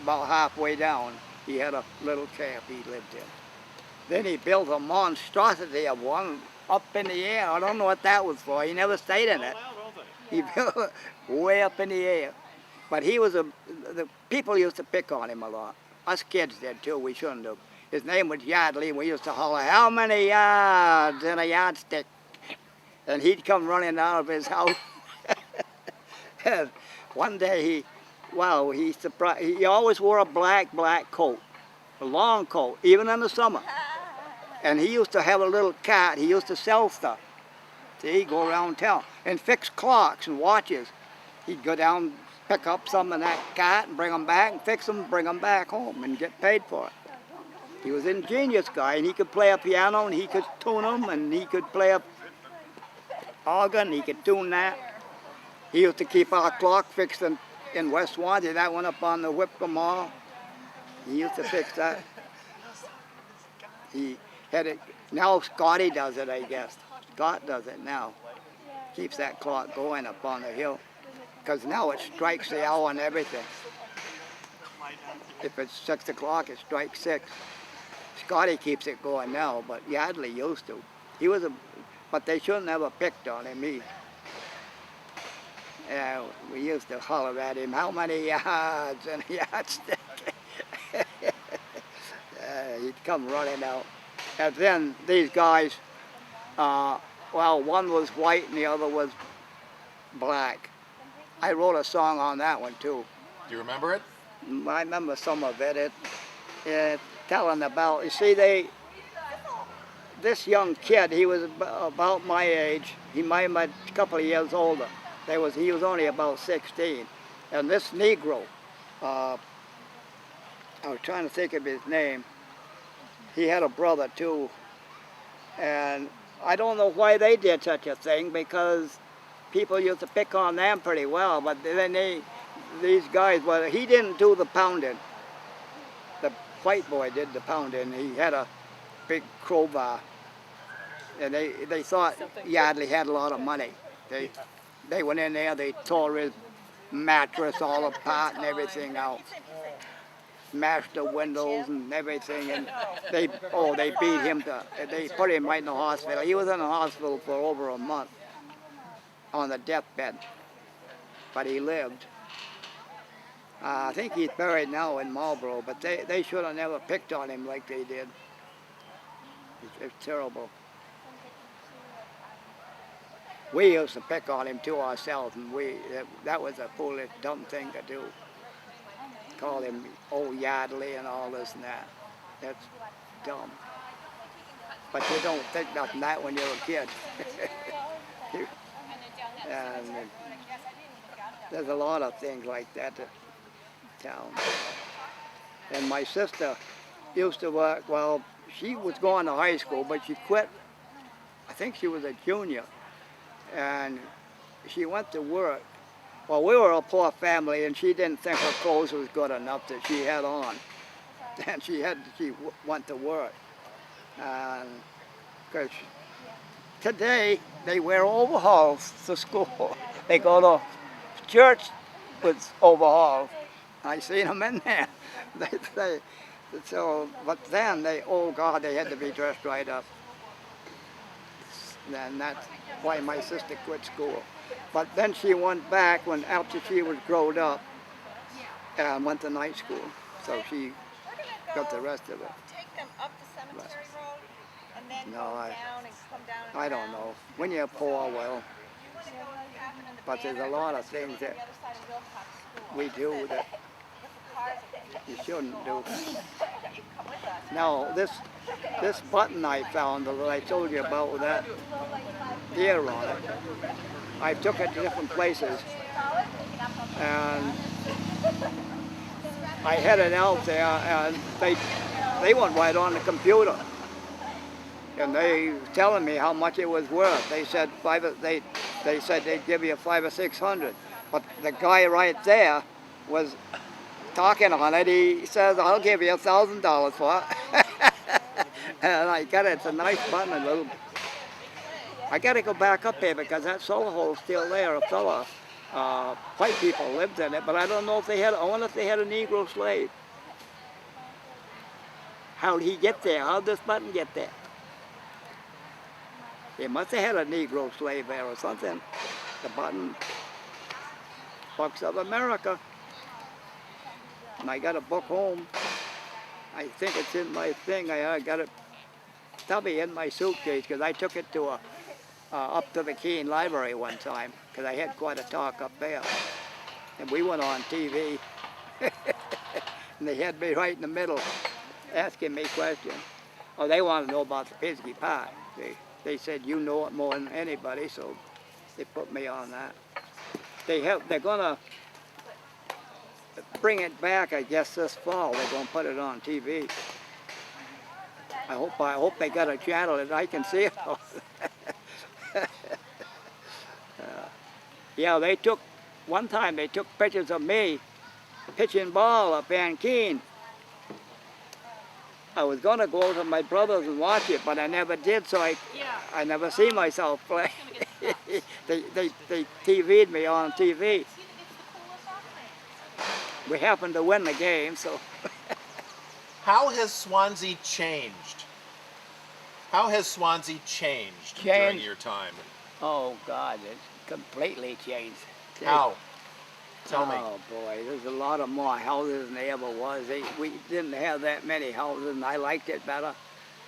about halfway down, he had a little camp he lived in. Then he built a monstrosity of one up in the air. I don't know what that was for. He never stayed in it. He built it way up in the air. But he was the people used to pick on him a lot. Us kids did too, we shouldn't have. His name was Yardley, and we used to holler, "How many yards in a yardstick?" And he'd come running out of his house. And one day he always wore a black coat, a long coat, even in the summer. And he used to have a little cart. He used to sell stuff. See, he'd go around town and fix clocks and watches. He'd go down, pick up some in that cart and bring them back and fix them, bring them back home and get paid for it. He was an ingenious guy, and he could play a piano, and he could tune them, and he could play a organ, he could tune that. He used to keep our clock fixed in West Swansea, that one up on the Whipcomb Mall. He used to fix that. He had it, now Scotty does it, I guess. Scott does it now. Keeps that clock going up on the hill. Because now it strikes the hour and everything. If it's 6 o'clock, it strikes 6. Scotty keeps it going now, but Yardley used to. He was but they shouldn't have picked on him. We used to holler at him, "How many yards in a yardstick?" He'd come running out. And then these guys, one was white and the other was black. I wrote a song on that one too. Do you remember it? I remember some of it. Telling about, you see, this young kid, he was about my age. He might have been a couple of years older. He was only about 16. And this Negro, I was trying to think of his name. He had a brother too. And I don't know why they did such a thing, because people used to pick on them pretty well. But then these guys, well, he didn't do the pounding. The white boy did the pounding. He had a big crowbar. And they thought Yardley had a lot of money. They went in there, they tore his mattress all apart and everything out. Smashed the windows and everything, and they beat him they put him right in the hospital. He was in the hospital for over a month on the deathbed, but he lived. I think he's buried now in Marlborough, but they should have never picked on him like they did. It's terrible. We used to pick on him too ourselves, and that was a foolish, dumb thing to do. Call him old Yardley and all this and that. That's dumb. But you don't think nothing of that when you're a kid. And there's a lot of things like that in town. And my sister used to work, she was going to high school, but she quit. I think she was a junior. And she went to work. Well, we were a poor family, and she didn't think her clothes was good enough that she had on. And she went to work. Because today, they wear overalls to school. They go to church with overalls. I seen them in there. But then they had to be dressed right up. And that's why my sister quit school. But then she went back after she was grown up and went to night school. So she got the rest of it. Take them up the cemetery road and then No, go down and come down and I don't know. When you're poor, but there's a lot of things that we do that you shouldn't do. Now, this button I found that I told you about with that deer on it, I took it to different places, and I had it out there, and they went right on the computer, and they were telling me how much it was worth. They said they said they'd give you $500 or $600, but the guy right there was talking on it. He says, "I'll give you $1,000 for it." And I got it. It's a nice button. I got to go back up here because that solar hole's still there. A fella white people lived in it, but I don't know if they had, I wonder if they had a Negro slave. How did he get there? How did this button get there? They must have had a Negro slave there or something. The button, Bucks of America. And I got a book home. I think it's in my thing. I got it probably in my suitcase because I took it to up to the Keene Library one time because I had quite a talk up there. And we went on TV. And they had me right in the middle asking me questions. Oh, they wanted to know about the Pisgah pie. They said, you know it more than anybody, so they put me on that. They're gonna bring it back, I guess, this fall. They're gonna put it on TV. I hope they got a channel that I can see it on. Yeah, one time they took pictures of me pitching ball up in Keene. I was gonna go to my brother's and watch it, but I never did, so I never see myself play. they TV'd me on TV. We happened to win the game, so. How has Swansea changed? How has Swansea changed during your time? Oh God, it's completely changed. How? Tell me. Oh boy, there's a lot of more houses than there ever was. We didn't have that many houses, and I liked it better.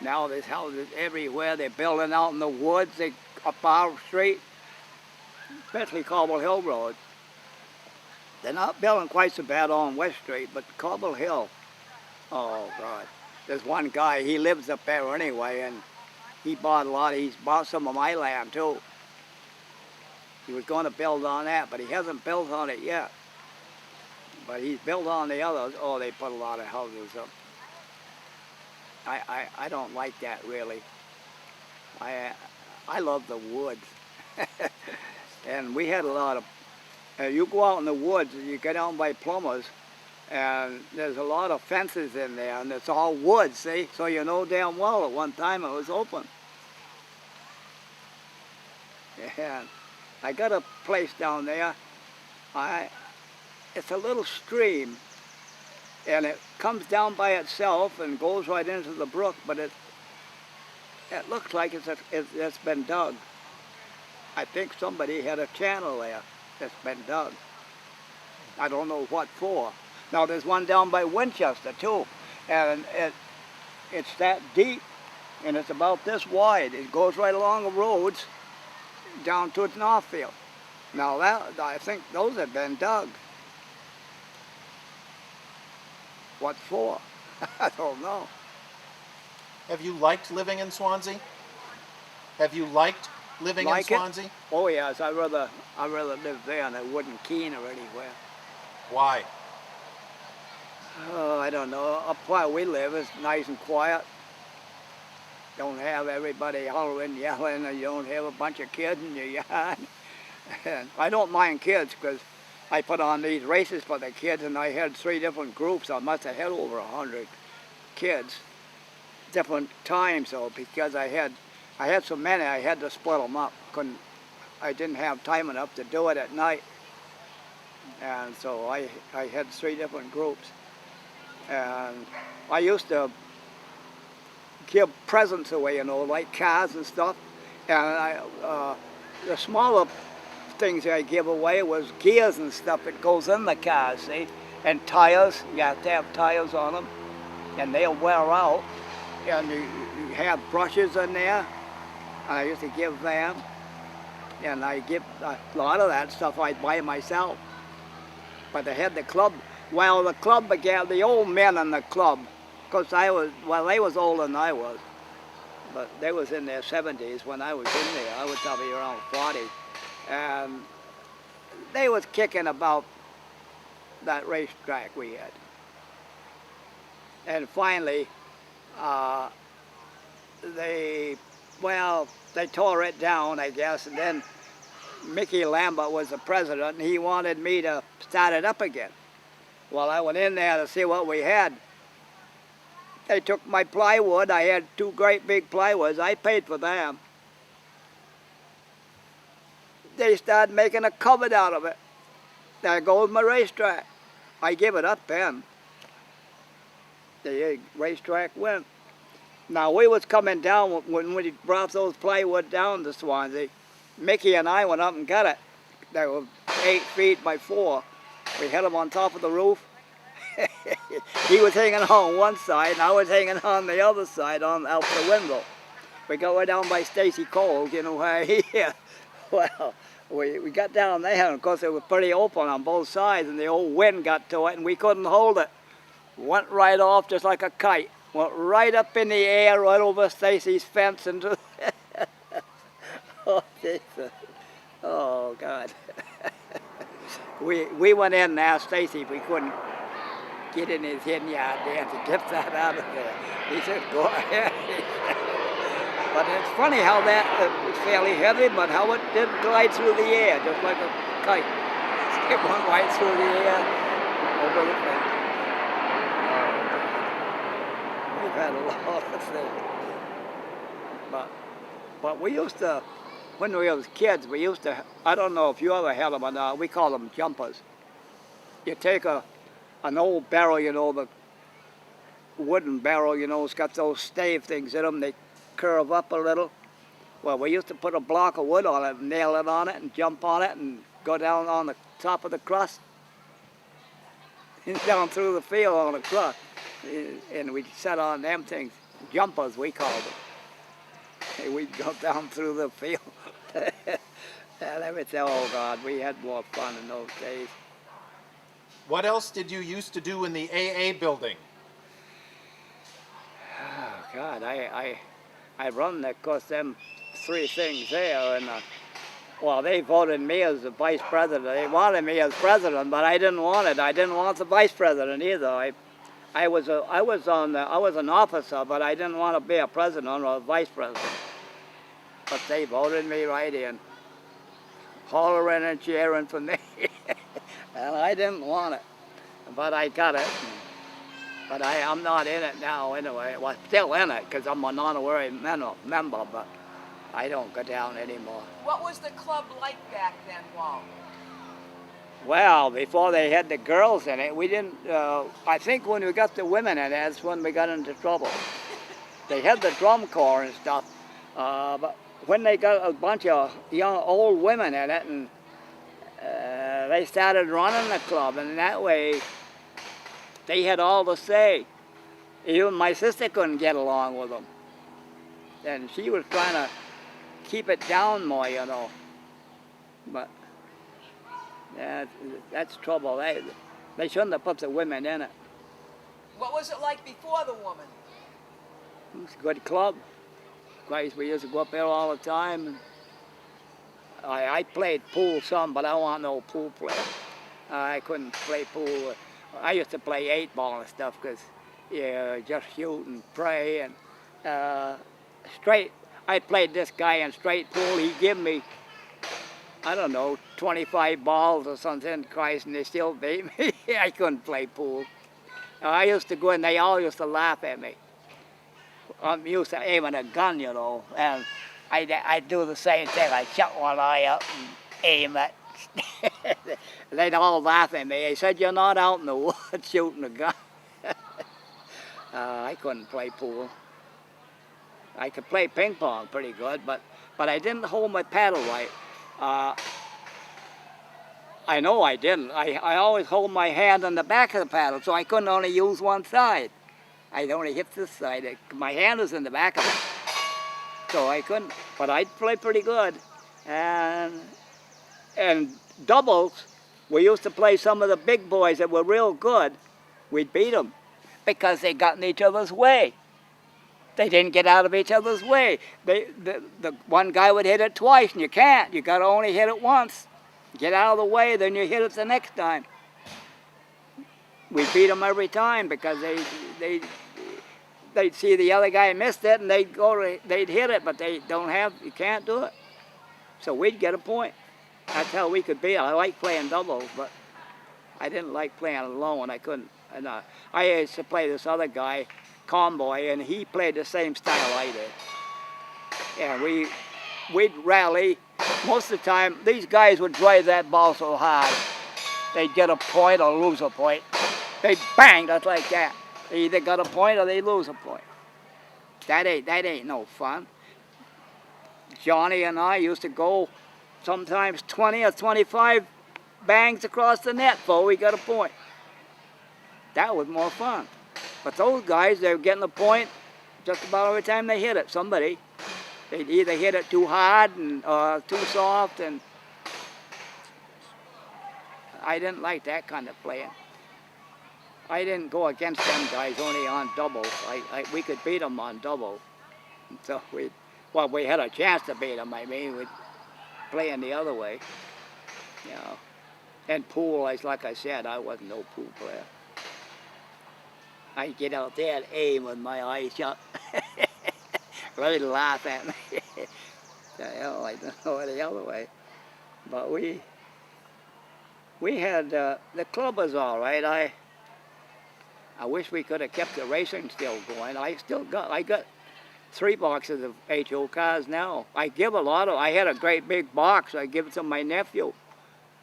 Now there's houses everywhere. They're building out in the woods, up our street, especially Cobble Hill Road. They're not building quite so bad on West Street, but Cobble Hill, oh God. There's one guy, he lives up there anyway, and he bought he's bought some of my land too. He was going to build on that, but he hasn't built on it yet. But he's built on the others. Oh, they put a lot of houses up. I don't like that really. I love the woods. And we had a lot of, you go out in the woods, you get down by Plumbers, and there's a lot of fences in there, and it's all wood, see? So you know damn well at one time it was open. And I got a place down there. It's a little stream, and it comes down by itself and goes right into the brook, but it looks like it's been dug. I think somebody had a channel there that's been dug. I don't know what for. Now there's one down by Winchester too, and it's that deep, and it's about this wide. It goes right along the roads down to Northfield. Now I think those have been dug. What for? I don't know. Have you liked living in Swansea? Have you liked living in Swansea? Oh yes, I'd rather live there than I would in Keene or anywhere. Why? Oh, I don't know. Up where we live is nice and quiet. Don't have everybody hollering, yelling, and you don't have a bunch of kids in your yard. And I don't mind kids because I put on these races for the kids, and I had 3 different groups. I must have had over 100 kids, different times though, because I had so many I had to split them up. I didn't have time enough to do it at night, and so I had 3 different groups. And I used to give presents away, you know, like cars and stuff. And the smaller things I give away was gears and stuff that goes in the cars, see? And tires, you have to have tires on them, and they'll wear out. And you have brushes in there, and I used to give them. And I give a lot of that stuff I buy myself. But they had the club. Well, the club began, the old men in the club, because they was older than I was, but they was in their 70s when I was in there. I was probably around 40. And they was kicking about that racetrack we had. And finally, they tore it down, I guess, and then Mickey Lambert was the president, and he wanted me to start it up again. Well, I went in there to see what we had. They took my plywood. I had 2 great big plywoods. I paid for them. They started making a cupboard out of it. there goes my racetrack. I give it up then. The racetrack went. Now we was coming down when we brought those plywood down to Swansea. Mickey and I went up and got it. They were 8 feet by 4. We had them on top of the roof. He was hanging on one side, and I was hanging on the other side out the window. We got way down by Stacy Cole's, you know, where he, well, we got down there, and of course it was pretty open on both sides, and the old wind got to it, and we couldn't hold it. Went right off just like a kite. Went right up in the air, right over Stacy's fence into. Oh, Jesus. Oh, God. We went in and asked Stacy if we couldn't get in his hen yard there to get that out of there. He said, go ahead. But it's funny how that was fairly heavy, but how it did glide through the air, just like a kite. It went right through the air, over the fence. We've had a lot of things. But we used to, when we was kids, we used to, I don't know if you ever had them or not, we call them jumpers. You take an old barrel, you know, the wooden barrel, you know, it's got those stave things in them, they curve up a little. Well, we used to put a block of wood on it, and nail it on it, and jump on it, and go down on the top of the crust, down through the field on the crust. And we'd set on them things, jumpers we called them. And we'd go down through the field. And everything, oh God, we had more fun in those days. What else did you used to do in the AA building? Oh God, I run, of course, them 3 things there, and well, they voted me as the vice president. They wanted me as president, but I didn't want it. I didn't want the vice president either. I was an officer, but I didn't want to be a president or a vice president. But they voted me right in, hollering and cheering for me, and I didn't want it, but I got it. But I'm not in it now anyway. Well, still in it because I'm an honorary member, but I don't go down anymore. What was the club like back then, Walt? Well, before they had the girls in it, we didn't, I think when we got the women in it, that's when we got into trouble. They had the drum corps and stuff, but when they got a bunch of young old women in it, and they started running the club, and that way they had all the say. Even my sister couldn't get along with them. And she was trying to keep it down more, you know. But yeah, that's trouble. They shouldn't have put the women in it. What was it like before the woman? It was a good club. Guys, we used to go up there all the time. And I played pool some, but I wasn't no pool player. I couldn't play pool. I used to play 8-ball and stuff because just shoot and pray and straight. I played this guy in straight pool. He gave me, I don't know, 25 balls or something, Christ, and they still beat me. I couldn't play pool. I used to go and they all used to laugh at me. I'm used to aiming a gun, you know, and I do the same thing. I shut one eye up and aim it. They'd all laugh at me. They said, you're not out in the woods shooting a gun. I couldn't play pool. I could play ping pong pretty good, but I didn't hold my paddle right. I know I didn't. I always hold my hand on the back of the paddle, so I couldn't only use one side. I'd only hit this side. My hand was in the back of it, so I couldn't. But I'd play pretty good. And doubles, we used to play some of the big boys that were real good. We'd beat them because they got in each other's way. They didn't get out of each other's way. The one guy would hit it twice, and you can't. You got to only hit it once. Get out of the way, then you hit it the next time. We beat them every time because they'd see the other guy missed it, and they'd hit it, but you can't do it. So we'd get a point. That's how we could beat it. I like playing doubles, but I didn't like playing alone. I couldn't. And, I used to play this other guy, Conboy, and he played the same style I did. And we'd rally. Most of the time, these guys would drive that ball so hard. they'd get a point or lose a point. They bang, just like that. They either got a point or they lose a point. That ain't no fun. Johnny and I used to go sometimes 20 or 25 bangs across the net before we got a point. That was more fun. But those guys, they were getting a point just about every time they hit it. Somebody, they'd either hit it too hard and too soft, and I didn't like that kind of playing. I didn't go against them guys only on doubles. We could beat them on doubles. So we had a chance to beat them. I mean, we'd playing the other way, you know. And pool, like I said, I wasn't no pool player. I'd get out there and aim with my eyes shut. They'd laugh at me. Hell, I don't know any other way. But we had, the club was all right. I wish we could have kept the racing still going. I got 3 boxes of HO cars now. I had a great big box. I give it to my nephew,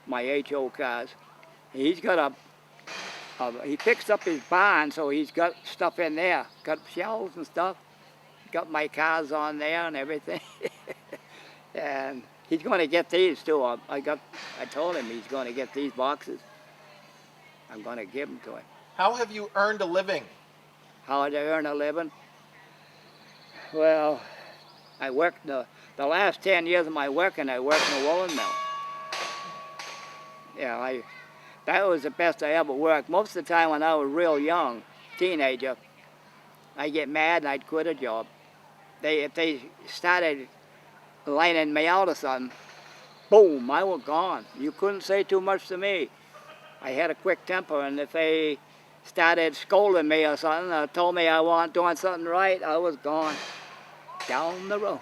my HO cars. He's got he fixed up his barn, so he's got stuff in there. Got shelves and stuff. Got my cars on there and everything. And he's going to get these too. I told him he's going to get these boxes. I'm going to give them to him. How have you earned a living? How did I earn a living? Well, I worked the last 10 years of my working, I worked in a woolen mill. Yeah, that was the best I ever worked. Most of the time when I was real young, teenager, I'd get mad and I'd quit a job. If they started lining me out or something, boom, I was gone. You couldn't say too much to me. I had a quick temper, and if they started scolding me or something, or told me I wasn't doing something right, I was gone. Down the road.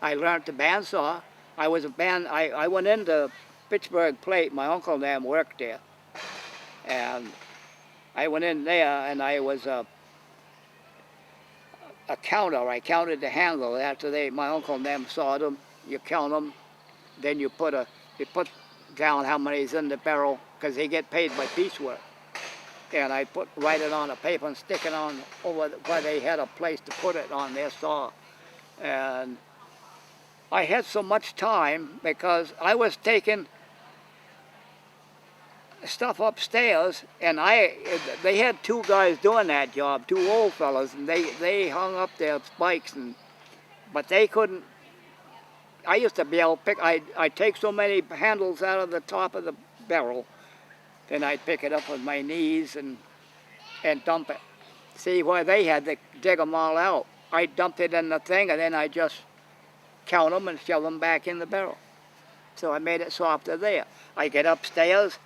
I learned the bandsaw. I went into Pittsburgh Plate. My uncle and them worked there. And I went in there and I was a counter. I counted the handle after my uncle and them sawed them. You count them, then you put down how many's in the barrel, because they get paid by piecework. And I write it on a paper and stick it on over where they had a place to put it on their saw. And I had so much time because I was taking stuff upstairs, and they had 2 guys doing that job, 2 old fellas, and they hung up their spikes, but they couldn't. I used to be able to pick. I'd take so many handles out of the top of the barrel, then I'd pick it up with my knees and dump it. See, where they had to dig them all out, I dumped it in the thing, and then I just count them and shove them back in the barrel. So I made it softer there. I get upstairs,